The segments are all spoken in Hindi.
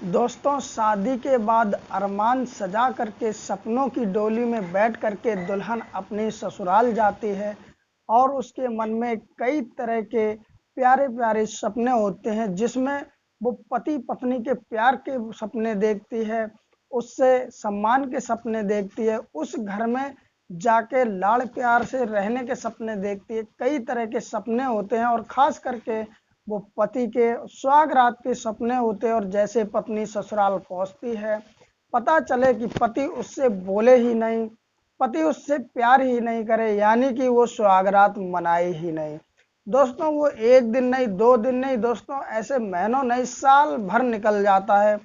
दोस्तों, शादी के बाद अरमान सजा करके सपनों की डोली में बैठ करके दुल्हन अपने ससुराल जाती है और उसके मन में कई तरह के प्यारे प्यारे सपने होते हैं, जिसमें वो पति पत्नी के प्यार के सपने देखती है, उससे सम्मान के सपने देखती है, उस घर में जाके लाड़ प्यार से रहने के सपने देखती है। कई तरह के सपने होते हैं और खास करके वो पति के सुहागरात के सपने होते हैं। और जैसे पत्नी ससुराल पहुंचती है, पता चले कि पति उससे बोले ही नहीं, पति उससे प्यार ही नहीं करे, यानी कि वो सुहागरात मनाए ही नहीं। दोस्तों, वो एक दिन नहीं, 2 दिन नहीं, दोस्तों ऐसे महीनों नहीं, साल भर निकल जाता है,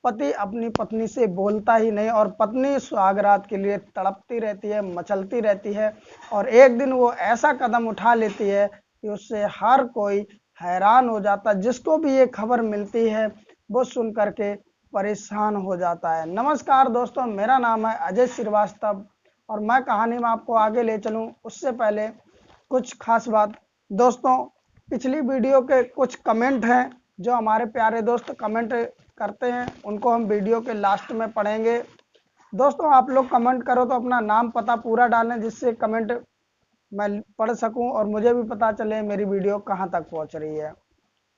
पति अपनी पत्नी से बोलता ही नहीं और पत्नी सुहागरात के लिए तड़पती रहती है, मचलती रहती है। और एक दिन वो ऐसा कदम उठा लेती है कि उससे हर कोई हैरान हो जाता है। जिसको भी ये खबर मिलती है वो सुन करके परेशान हो जाता है। नमस्कार दोस्तों, मेरा नाम है अजय श्रीवास्तव और मैं कहानी में आपको आगे ले चलूं उससे पहले कुछ खास बात। दोस्तों, पिछली वीडियो के कुछ कमेंट हैं जो हमारे प्यारे दोस्त कमेंट करते हैं, उनको हम वीडियो के लास्ट में पढ़ेंगे। दोस्तों, आप लोग कमेंट करो तो अपना नाम पता पूरा डालें, जिससे कमेंट मैं पढ़ सकूं और मुझे भी पता चले मेरी वीडियो कहां तक पहुंच रही है।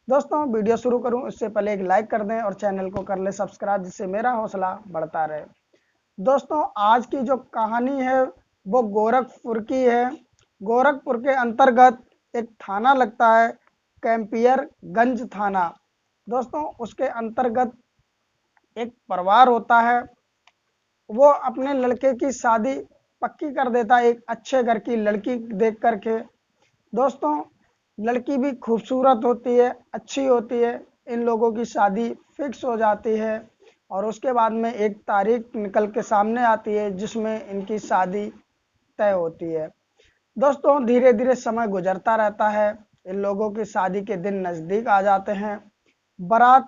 दोस्तों, वीडियो शुरू करूं उससे पहले एक लाइक कर दें और चैनल को कर ले सब्सक्राइब, जिससे मेरा हौसला बढ़ता रहे। दोस्तों, आज की जो कहानी है वो गोरखपुर की है। गोरखपुर के अंतर्गत एक थाना लगता है, कैंपियरगंज थाना। दोस्तों, उसके अंतर्गत एक परिवार होता है, वो अपने लड़के की शादी पक्की कर देता है एक अच्छे घर की लड़की देख करके। दोस्तों, लड़की भी खूबसूरत होती है, अच्छी होती है। इन लोगों की शादी फिक्स हो जाती है और उसके बाद में एक तारीख निकल के सामने आती है जिसमें इनकी शादी तय होती है। दोस्तों, धीरे धीरे समय गुजरता रहता है, इन लोगों की शादी के दिन नज़दीक आ जाते हैं। बारात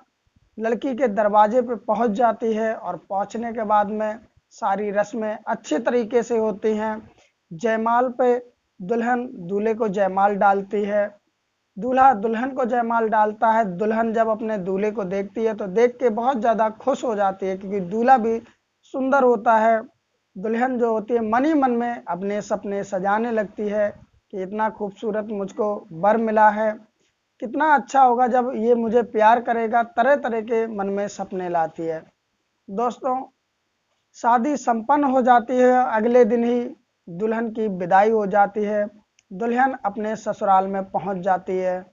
लड़की के दरवाजे पे पहुंच जाती है और पहुंचने के बाद में सारी रस्में अच्छे तरीके से होती हैं। जयमाल पे दुल्हन दूल्हे को जयमाल डालती है, दूल्हा दुल्हन को जयमाल डालता है। दुल्हन जब अपने दूल्हे को देखती है तो देख के बहुत ज़्यादा खुश हो जाती है, क्योंकि दूल्हा भी सुंदर होता है। दुल्हन जो होती है मन ही मन में अपने सपने सजाने लगती है कि इतना खूबसूरत मुझको वर मिला है, कितना अच्छा होगा जब ये मुझे प्यार करेगा। तरह तरह के मन में सपने लाती है। दोस्तों, शादी संपन्न हो जाती है, अगले दिन ही दुल्हन की विदाई हो जाती है। दुल्हन अपने ससुराल में पहुंच जाती है,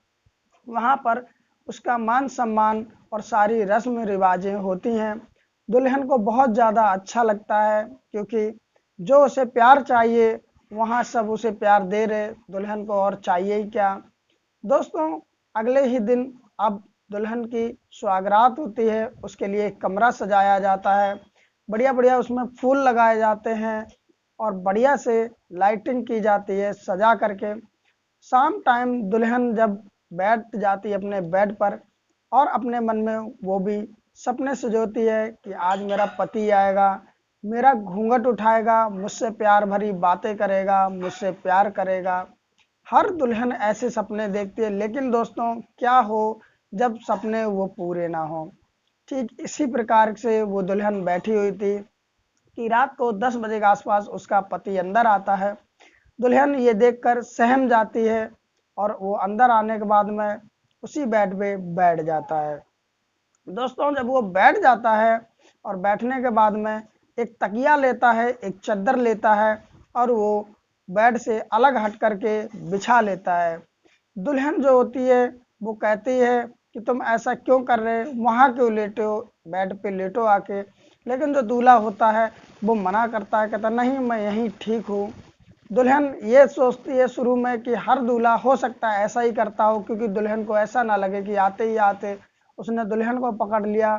वहां पर उसका मान सम्मान और सारी रस्म रिवाजें होती हैं। दुल्हन को बहुत ज़्यादा अच्छा लगता है, क्योंकि जो उसे प्यार चाहिए वहाँ सब उसे प्यार दे रहे, दुल्हन को और चाहिए ही क्या। दोस्तों, अगले ही दिन अब दुल्हन की सुहागरात होती है, उसके लिए एक कमरा सजाया जाता है, बढ़िया बढ़िया उसमें फूल लगाए जाते हैं और बढ़िया से लाइटिंग की जाती है सजा करके। शाम टाइम दुल्हन जब बैठ जाती है अपने बेड पर और अपने मन में वो भी सपने सजोती है कि आज मेरा पति आएगा, मेरा घूंघट उठाएगा, मुझसे प्यार भरी बातें करेगा, मुझसे प्यार करेगा। हर दुल्हन ऐसे सपने देखती है, लेकिन दोस्तों क्या हो जब सपने वो पूरे ना हो। ठीक इसी प्रकार से वो दुल्हन बैठी हुई थी कि रात को 10 बजे के आसपास उसका पति अंदर आता है। दुल्हन ये देखकर सहम जाती है और वो अंदर आने के बाद में उसी बेड पे बैठ जाता है। दोस्तों, जब वो बैठ जाता है और बैठने के बाद में एक तकिया लेता है, एक चद्दर लेता है और वो बेड से अलग हट करके बिछा लेता है। दुल्हन जो होती है वो कहती है कि तुम ऐसा क्यों कर रहे हो, वहाँ क्यों लेटे हो, बेड पे लेटो आके। लेकिन जो दूल्हा होता है वो मना करता है, कहता नहीं मैं यहीं ठीक हूँ। दुल्हन ये सोचती है शुरू में कि हर दूल्हा हो सकता है ऐसा ही करता हो, क्योंकि दुल्हन को ऐसा ना लगे कि आते ही आते उसने दुल्हन को पकड़ लिया,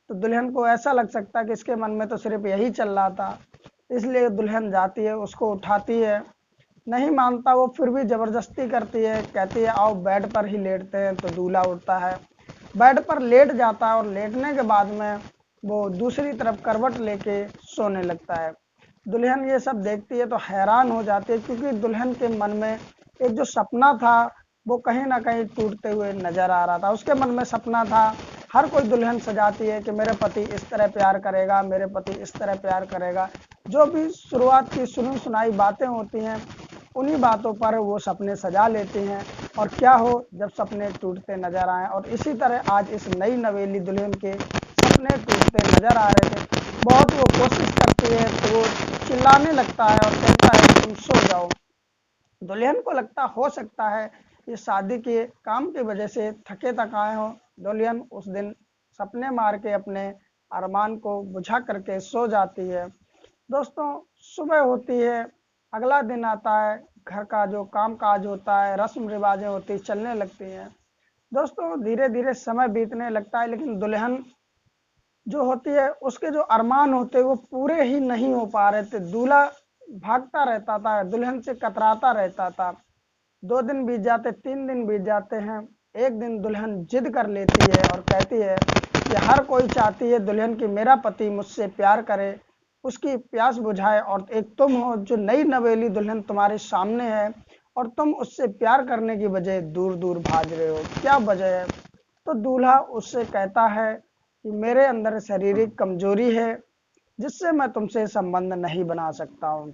तो दुल्हन को ऐसा लग सकता है कि इसके मन में तो सिर्फ यही चल रहा था। इसलिए दुल्हन जाती है, उसको उठाती है, नहीं मानता वो, फिर भी ज़बरदस्ती करती है, कहती है आओ बेड पर ही लेटते हैं। तो दूल्हा उठता है, बेड पर लेट जाता है और लेटने के बाद में वो दूसरी तरफ करवट लेके सोने लगता है। दुल्हन ये सब देखती है तो हैरान हो जाती है, क्योंकि दुल्हन के मन में एक जो सपना था वो कहीं ना कहीं टूटते हुए नजर आ रहा था। उसके मन में सपना था हर कोई दुल्हन सजाती है कि मेरे पति इस तरह प्यार करेगा, मेरे पति इस तरह प्यार करेगा। जो भी शुरुआत की सुनी सुनाई बातें होती हैं, उन्हीं बातों पर वो सपने सजा लेती हैं, और क्या हो जब सपने टूटते नजर आए। और इसी तरह आज इस नई नवेली दुल्हन के सपने टूटते नजर आ रहे थे। बहुत वो कोशिश करती है तो वो चिल्लाने लगता है और कहता है तुम सो जाओ। दुल्हन को लगता हो सकता है ये शादी के काम की वजह से थके थकाए हो। दुल्हन उस दिन सपने मार के अपने अरमान को बुझा करके सो जाती है। दोस्तों, सुबह होती है, अगला दिन आता है, घर का जो काम काज होता है, रस्म रिवाजें होती चलने लगती हैं। दोस्तों, धीरे धीरे समय बीतने लगता है, लेकिन दुल्हन जो होती है उसके जो अरमान होते वो पूरे ही नहीं हो पा रहे थे। दूल्हा भागता रहता था, दुल्हन से कतराता रहता था। 2 दिन बीत जाते, 3 दिन बीत जाते हैं। एक दिन दुल्हन जिद कर लेती है और कहती है कि हर कोई चाहती है दुल्हन की मेरा पति मुझसे प्यार करे, उसकी प्यास बुझाए, और एक तुम हो जो नई नवेली दुल्हन तुम्हारे सामने है, और तुम उससे प्यार करने की बजाय दूर दूर भाग रहे हो, क्या वजह है। तो दूल्हा उससे कहता है कि मेरे अंदर शारीरिक कमजोरी है जिससे मैं तुमसे संबंध नहीं बना सकता हूँ।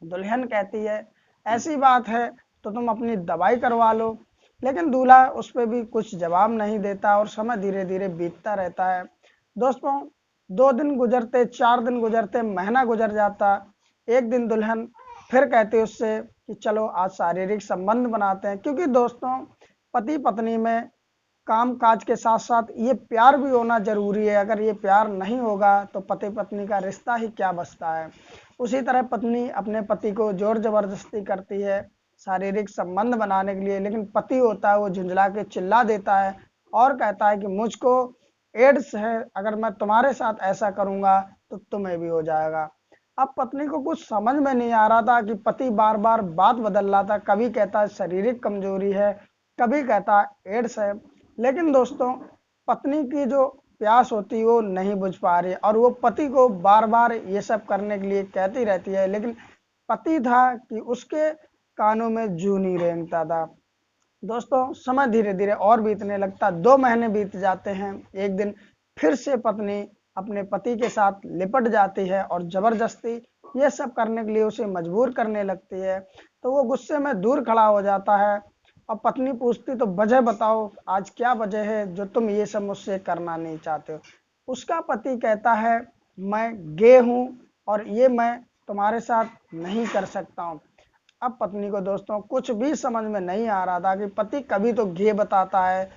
दुल्हन कहती है ऐसी बात है तो तुम अपनी दवाई करवा लो। लेकिन दूल्हा उस पर भी कुछ जवाब नहीं देता और समय धीरे धीरे बीतता रहता है। दोस्तों, 2 दिन गुजरते, 4 दिन गुजरते, महीना गुजर जाता। एक दिन दुल्हन फिर कहती है उससे कि चलो आज शारीरिक संबंध बनाते हैं, क्योंकि दोस्तों पति पत्नी में काम काज के साथ साथ ये प्यार भी होना जरूरी है। अगर ये प्यार नहीं होगा तो पति पत्नी का रिश्ता ही क्या बचता है। उसी तरह पत्नी अपने पति को जोर जबरदस्ती करती है शारीरिक संबंध बनाने के लिए, लेकिन पति होता है वो झुंझला के चिल्ला देता है और कहता है कि मुझको एड्स है, अगर मैं तुम्हारे साथ ऐसा करूंगा तो तुम्हें भी हो जाएगा। अब पत्नी को कुछ समझ में नहीं आ रहा था कि पति बार बार बात बदल रहा था, कभी कहता है शारीरिक कमजोरी है, कभी कहता है एड्स है। लेकिन दोस्तों, पत्नी की जो प्यास होती है वो नहीं बुझ पा रही, और वो पति को बार बार ये सब करने के लिए कहती रहती है, लेकिन पति था कि उसके कानों में जूं नहीं रेंगता था। दोस्तों, समय धीरे धीरे और बीतने लगता, 2 महीने बीत जाते हैं। एक दिन फिर से पत्नी अपने पति के साथ लिपट जाती है और जबरदस्ती ये सब करने के लिए उसे मजबूर करने लगती है। तो वो गुस्से में दूर खड़ा हो जाता है। अब पत्नी पूछती तो वजह बताओ, आज क्या वजह है जो तुम ये सब मुझसे करना नहीं चाहते हो। उसका पति कहता है मैं गे हूँ और ये मैं तुम्हारे साथ नहीं कर सकता हूँ। अब पत्नी को दोस्तों कुछ भी समझ में नहीं आ रहा था कि पति कभी तो गे बताता है,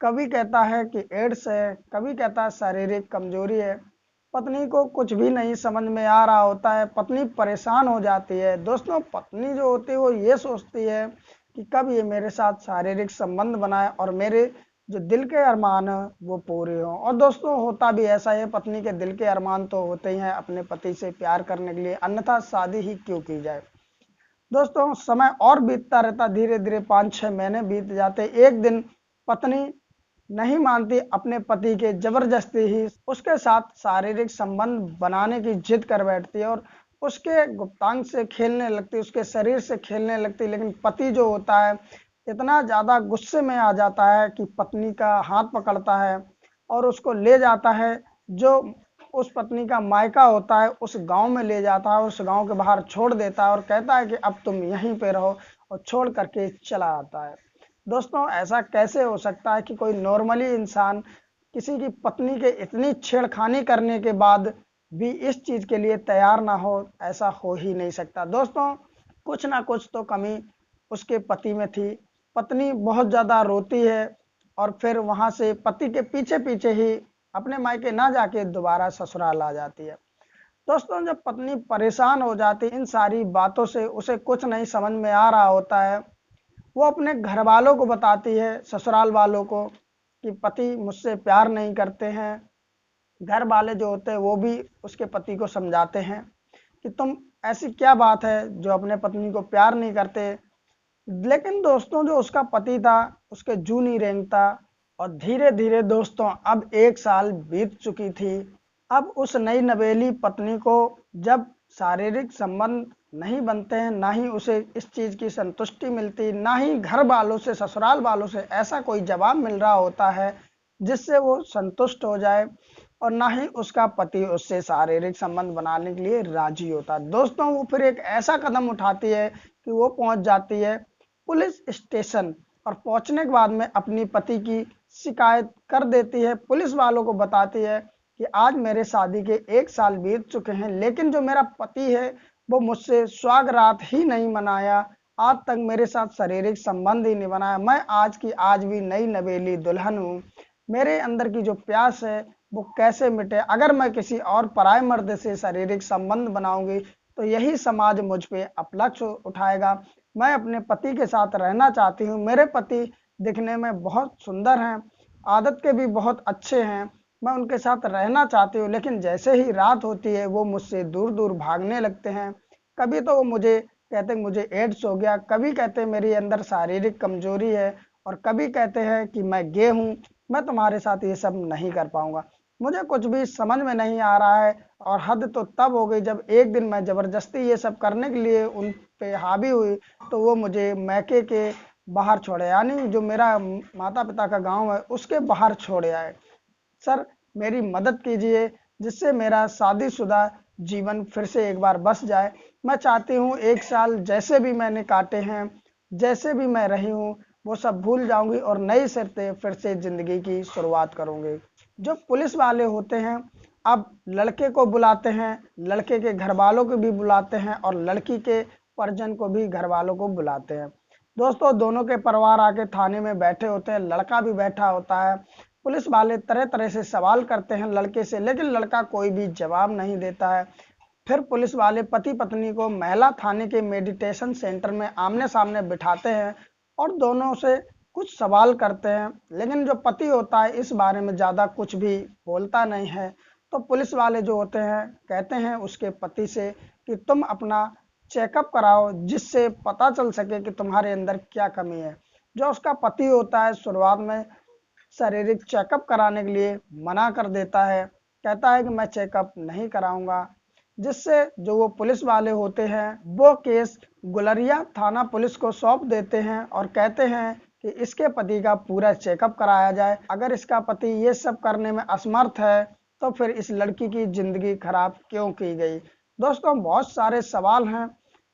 कभी कहता है कि एड्स है, कभी कहता है शारीरिक कमजोरी है। पत्नी को कुछ भी नहीं समझ में आ रहा होता है, पत्नी परेशान हो जाती है। दोस्तों, पत्नी जो होती है वो ये सोचती है कि कब ये मेरे साथ शारीरिक संबंध बनाए और मेरे जो दिल के अरमान है वो पूरे हों। और दोस्तों, होता भी ऐसा है, पत्नी के दिल के अरमान तो होते ही हैं अपने पति से प्यार करने के लिए, अन्यथा शादी ही क्यों की जाए। दोस्तों, समय और बीतता रहता, धीरे धीरे 5-6 महीने बीत जाते। एक दिन पत्नी नहीं मानती अपने पति के, जबरदस्ती ही उसके साथ शारीरिक संबंध बनाने की जिद कर बैठती है और उसके गुप्तांग से खेलने लगती, उसके शरीर से खेलने लगती। लेकिन पति जो होता है इतना ज्यादा गुस्से में आ जाता है कि पत्नी का हाथ पकड़ता है और उसको ले जाता है, जो उस पत्नी का मायका होता है उस गांव में ले जाता है, उस गांव के बाहर छोड़ देता है और कहता है कि अब तुम यहीं पे रहो, और छोड़ करके चला आता है। दोस्तों, ऐसा कैसे हो सकता है कि कोई नॉर्मली इंसान किसी की पत्नी के इतनी छेड़खानी करने के बाद भी इस चीज के लिए तैयार ना हो। ऐसा हो ही नहीं सकता। दोस्तों, कुछ ना कुछ तो कमी उसके पति में थी। पत्नी बहुत ज्यादा रोती है और फिर वहां से पति के पीछे पीछे ही अपने मायके ना जाके दोबारा ससुराल आ जाती है। दोस्तों, जब पत्नी परेशान हो जाती इन सारी बातों से, उसे कुछ नहीं समझ में आ रहा होता है, वो अपने घर वालों को बताती है, ससुराल वालों को, कि पति मुझसे प्यार नहीं करते हैं। घर वाले जो होते हैं वो भी उसके पति को समझाते हैं कि तुम ऐसी क्या बात है जो अपने पत्नी को प्यार नहीं करते। लेकिन दोस्तों, जो उसका पति था उसके जू नहीं रेंगता। और धीरे धीरे दोस्तों अब 1 साल बीत चुकी थी। अब उस नई नवेली पत्नी को जब शारीरिक संबंध नहीं बनते हैं, ना ही उसे इस चीज की संतुष्टि मिलती, ना ही घर वालों से, ससुराल वालों से ऐसा कोई जवाब मिल रहा होता है जिससे वो संतुष्ट हो जाए, और ना ही उसका पति उससे शारीरिक संबंध बनाने के लिए राजी होता। दोस्तों वो फिर एक ऐसा कदम उठाती है कि वो पहुंच जाती है पुलिस स्टेशन, और पहुंचने के बाद में अपनी पति की शिकायत कर देती है। पुलिस वालों को बताती है कि आज मेरे शादी के 1 साल बीत चुके हैं, लेकिन जो मेरा पति है वो मुझसे सुहागरात ही नहीं मनाया, आज तक मेरे साथ शारीरिक संबंध ही नहीं बनाया। मैं आज की आज भी नई नवेली दुल्हन हूँ, मेरे अंदर की जो प्यास है वो कैसे मिटे? अगर मैं किसी और पराये मर्द से शारीरिक संबंध बनाऊंगी तो यही समाज मुझ पे अपलक्ष उठाएगा। मैं अपने पति के साथ रहना चाहती हूँ, मेरे पति दिखने में बहुत सुंदर हैं, आदत के भी बहुत अच्छे हैं, मैं उनके साथ रहना चाहती हूँ, लेकिन जैसे ही रात होती है वो मुझसे दूर दूर भागने लगते हैं। कभी तो वो मुझे कहते मुझे एड्स हो गया, कभी कहते मेरे अंदर शारीरिक कमजोरी है, और कभी कहते हैं कि मैं गे हूँ, मैं तुम्हारे साथ ये सब नहीं कर पाऊंगा। मुझे कुछ भी समझ में नहीं आ रहा है, और हद तो तब हो गई जब एक दिन मैं ज़बरदस्ती ये सब करने के लिए उन पे हावी हुई, तो वो मुझे मैके के बाहर छोड़े, यानी जो मेरा माता पिता का गांव है उसके बाहर छोड़े आए। सर मेरी मदद कीजिए, जिससे मेरा शादीशुदा जीवन फिर से एक बार बस जाए। मैं चाहती हूँ 1 साल जैसे भी मैंने काटे हैं, जैसे भी मैं रही हूँ, वो सब भूल जाऊंगी और नई सिर से फिर से ज़िंदगी की शुरुआत करूंगी। जो पुलिस वाले होते हैं अब लड़के को बुलाते हैं, लड़के के घर वालों को भी बुलाते हैं, और लड़की के परिजन को भी घर वालों को बुलाते हैं। दोस्तों दोनों के परिवार आके थाने में बैठे होते हैं, लड़का भी बैठा होता है। पुलिस वाले तरह तरह से सवाल करते हैं लड़के से, लेकिन लड़का कोई भी जवाब नहीं देता है। फिर पुलिस वाले पति पत्नी को महिला थाने के मेडिटेशन सेंटर में आमने सामने बिठाते हैं और दोनों से कुछ सवाल करते हैं, लेकिन जो पति होता है इस बारे में ज़्यादा कुछ भी बोलता नहीं है। तो पुलिस वाले जो होते हैं कहते हैं उसके पति से कि तुम अपना चेकअप कराओ, जिससे पता चल सके कि तुम्हारे अंदर क्या कमी है। जो उसका पति होता है शुरुआत में शारीरिक चेकअप कराने के लिए मना कर देता है, कहता है कि मैं चेकअप नहीं कराऊंगा, जिससे जो वो पुलिस वाले होते हैं वो केस गुलरिया थाना पुलिस को सौंप देते हैं और कहते हैं कि इसके पति का पूरा चेकअप कराया जाए। अगर इसका पति ये सब करने में असमर्थ है तो फिर इस लड़की की ज़िंदगी खराब क्यों की गई? दोस्तों बहुत सारे सवाल हैं,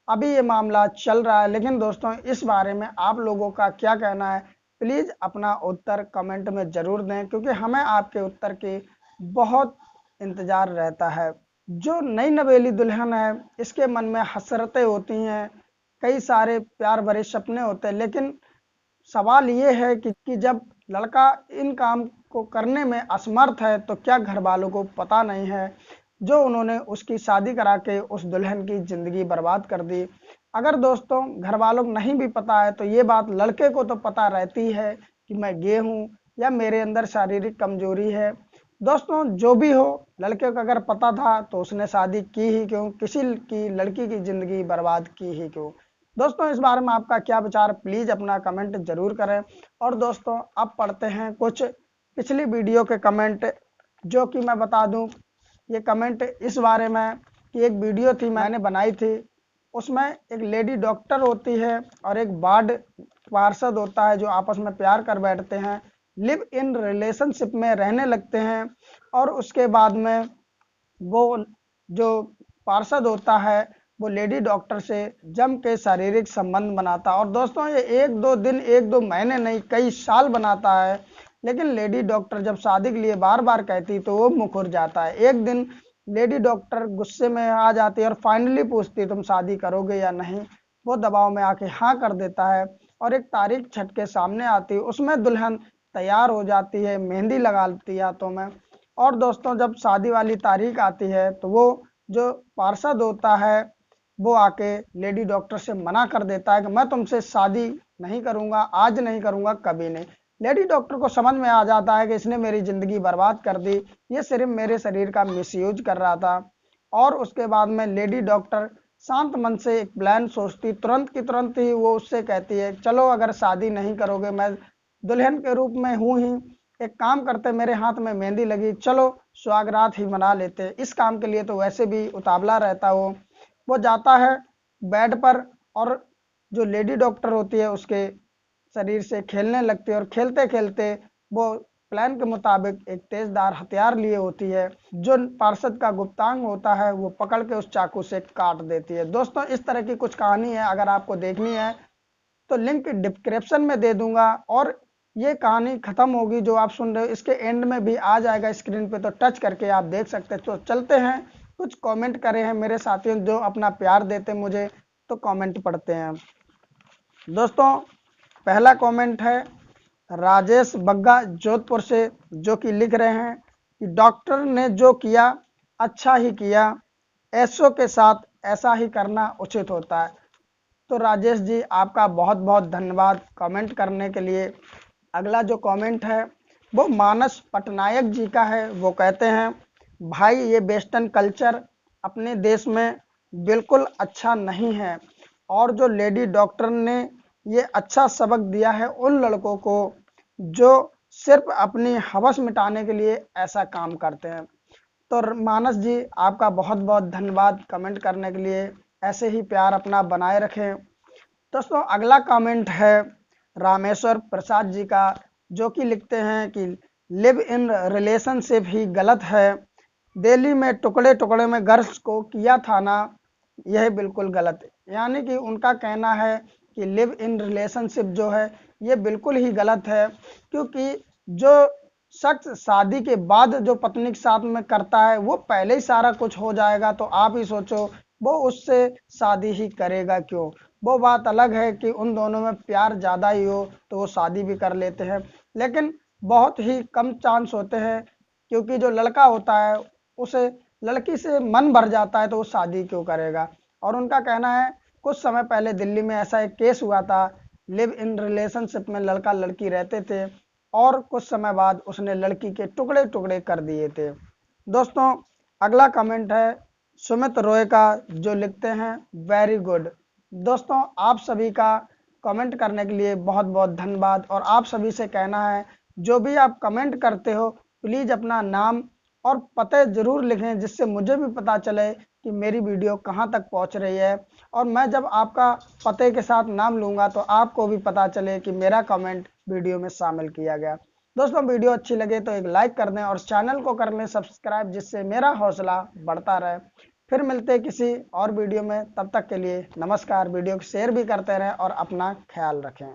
अभी ये मामला चल रहा है, लेकिन दोस्तों इस बारे में आप लोगों का क्या कहना है? प्लीज़ अपना उत्तर कमेंट में ज़रूर दें, क्योंकि हमें आपके उत्तर की बहुत इंतज़ार रहता है। जो नई नवेली दुल्हन है इसके मन में हसरतें होती हैं, कई सारे प्यार भरे सपने होते हैं, लेकिन सवाल ये है कि जब लड़का इन काम को करने में असमर्थ है तो क्या घर वालों को पता नहीं है, जो उन्होंने उसकी शादी करा के उस दुल्हन की ज़िंदगी बर्बाद कर दी। अगर दोस्तों घर वालों को नहीं भी पता है तो ये बात लड़के को तो पता रहती है कि मैं गे हूँ या मेरे अंदर शारीरिक कमजोरी है। दोस्तों जो भी हो, लड़के को अगर पता था तो उसने शादी की ही क्यों, किसी की लड़की की ज़िंदगी बर्बाद की ही क्यों? दोस्तों इस बारे में आपका क्या विचार, प्लीज़ अपना कमेंट जरूर करें। और दोस्तों अब पढ़ते हैं कुछ पिछली वीडियो के कमेंट, जो कि मैं बता दूं ये कमेंट इस बारे में कि एक वीडियो थी मैंने बनाई थी, उसमें एक लेडी डॉक्टर होती है और एक वार्ड पार्षद होता है जो आपस में प्यार कर बैठते हैं, लिव इन रिलेशनशिप में रहने लगते हैं, और उसके बाद में वो जो पार्षद होता है वो लेडी डॉक्टर से जम के शारीरिक संबंध बनाता है। और दोस्तों ये 1-2 दिन 1-2 महीने नहीं कई साल बनाता है, लेकिन लेडी डॉक्टर जब शादी के लिए बार बार कहती तो वो मुकर जाता है। एक दिन लेडी डॉक्टर गुस्से में आ जाती है और फाइनली पूछती तुम शादी करोगे या नहीं, वो दबाव में आके हाँ कर देता है, और एक तारीख छठ के सामने आती है, उसमें दुल्हन तैयार हो जाती है, मेहंदी लगाती है हाथों में। और दोस्तों जब शादी वाली तारीख आती है तो वो जो पार्षद होता है वो आके लेडी डॉक्टर से मना कर देता है कि मैं तुमसे शादी नहीं करूंगा, आज नहीं करूंगा, कभी नहीं। लेडी डॉक्टर को समझ में आ जाता है कि इसने मेरी ज़िंदगी बर्बाद कर दी, ये सिर्फ मेरे शरीर का मिसयूज कर रहा था। और उसके बाद में लेडी डॉक्टर शांत मन से एक प्लान सोचती, तुरंत की तुरंत ही वो उससे कहती है चलो अगर शादी नहीं करोगे, मैं दुल्हन के रूप में हूँ ही, एक काम करते मेरे हाथ में मेहंदी लगी, चलो सुहागरात ही मना लेते। इस काम के लिए तो वैसे भी उतावला रहता वो जाता है बेड पर, और जो लेडी डॉक्टर होती है उसके शरीर से खेलने लगती है, और खेलते खेलते वो प्लान के मुताबिक एक तेजदार हथियार लिए होती है। जो पार्षद का गुप्तांग होता है वो पकड़ के उस चाकू से काट देती है। दोस्तों, इस तरह की कुछ कहानी है, अगर आपको देखनी है तो लिंक डिस्क्रिप्शन में दे दूंगा। और ये कहानी खत्म होगी जो आप सुन रहे हो, इसके एंड में भी आ जाएगा स्क्रीन पे, तो टच करके आप देख सकते हैं। तो चलते हैं, कुछ कमेंट करे हैं मेरे साथियों जो अपना प्यार देते मुझे, तो कमेंट पढ़ते हैं। दोस्तों, पहला कमेंट है राजेश बग्गा जोधपुर से, जो कि लिख रहे हैं कि डॉक्टर ने जो किया अच्छा ही किया, ऐसों के साथ ऐसा ही करना उचित होता है। तो राजेश जी, आपका बहुत बहुत धन्यवाद कमेंट करने के लिए। अगला जो कमेंट है वो मानस पटनायक जी का है। वो कहते हैं, भाई ये वेस्टर्न कल्चर अपने देश में बिल्कुल अच्छा नहीं है, और जो लेडी डॉक्टर ने ये अच्छा सबक दिया है उन लड़कों को जो सिर्फ अपनी हवस मिटाने के लिए ऐसा काम करते हैं। तो मानस जी, आपका बहुत बहुत धन्यवाद कमेंट करने के लिए, ऐसे ही प्यार अपना बनाए रखें। दोस्तों, अगला कमेंट है रामेश्वर प्रसाद जी का, जो कि लिखते हैं कि लिव इन रिलेशनशिप ही गलत है, दिल्ली में टुकड़े टुकड़े में गर्ल्स को किया था ना, यह बिल्कुल गलत है। यानी कि उनका कहना है कि लिव इन रिलेशनशिप जो है ये बिल्कुल ही गलत है, क्योंकि जो शख्स शादी के बाद जो पत्नी के साथ में करता है वो पहले ही सारा कुछ हो जाएगा, तो आप ही सोचो वो उससे शादी ही करेगा क्यों। वो बात अलग है कि उन दोनों में प्यार ज़्यादा ही हो तो वो शादी भी कर लेते हैं, लेकिन बहुत ही कम चांस होते हैं, क्योंकि जो लड़का होता है उसे लड़की से मन भर जाता है तो वो शादी क्यों करेगा। और उनका कहना है कुछ समय पहले दिल्ली में ऐसा एक केस हुआ था, लिव इन रिलेशनशिप में लड़का लड़की रहते थे और कुछ समय बाद उसने लड़की के टुकड़े टुकड़े कर दिए थे। दोस्तों, अगला कमेंट है सुमित रॉय का, जो लिखते हैं वेरी गुड। दोस्तों, आप सभी का कमेंट करने के लिए बहुत बहुत धन्यवाद। और आप सभी से कहना है, जो भी आप कमेंट करते हो प्लीज़ अपना नाम और पते ज़रूर लिखें, जिससे मुझे भी पता चले कि मेरी वीडियो कहां तक पहुंच रही है। और मैं जब आपका पते के साथ नाम लूँगा तो आपको भी पता चले कि मेरा कमेंट वीडियो में शामिल किया गया। दोस्तों, वीडियो अच्छी लगे तो एक लाइक कर दें और चैनल को कर लें सब्सक्राइब, जिससे मेरा हौसला बढ़ता रहे। फिर मिलते हैं किसी और वीडियो में, तब तक के लिए नमस्कार। वीडियो को शेयर भी करते रहें और अपना ख्याल रखें।